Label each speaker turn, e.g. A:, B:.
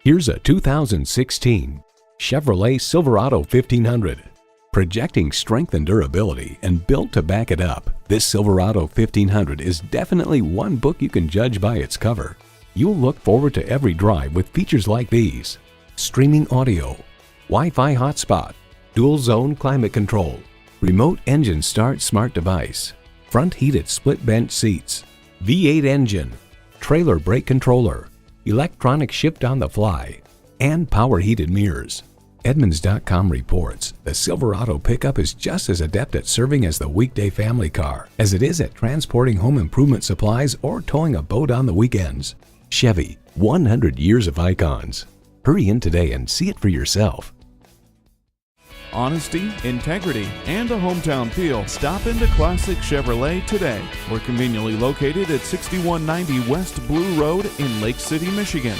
A: Here's a 2016 Chevrolet Silverado 1500. Projecting strength and durability and built to back it up, this Silverado 1500 is definitely one book you can judge by its cover. You'll look forward to every drive with features like these: streaming audio, Wi-Fi hotspot, dual zone climate control, remote engine start smart device, front heated split bench seats, V8 engine, trailer brake controller, electronic shift on the fly, and power heated mirrors. Edmunds.com reports the Silverado pickup is just as adept at serving as the weekday family car as it is at transporting home improvement supplies or towing a boat on the weekends. Chevy, 100 years of icons. Hurry in today and see it for yourself.
B: Honesty, integrity, and a hometown feel. Stop into Classic Chevrolet today. We're conveniently located at 6190 West Blue Road in Lake City, Michigan.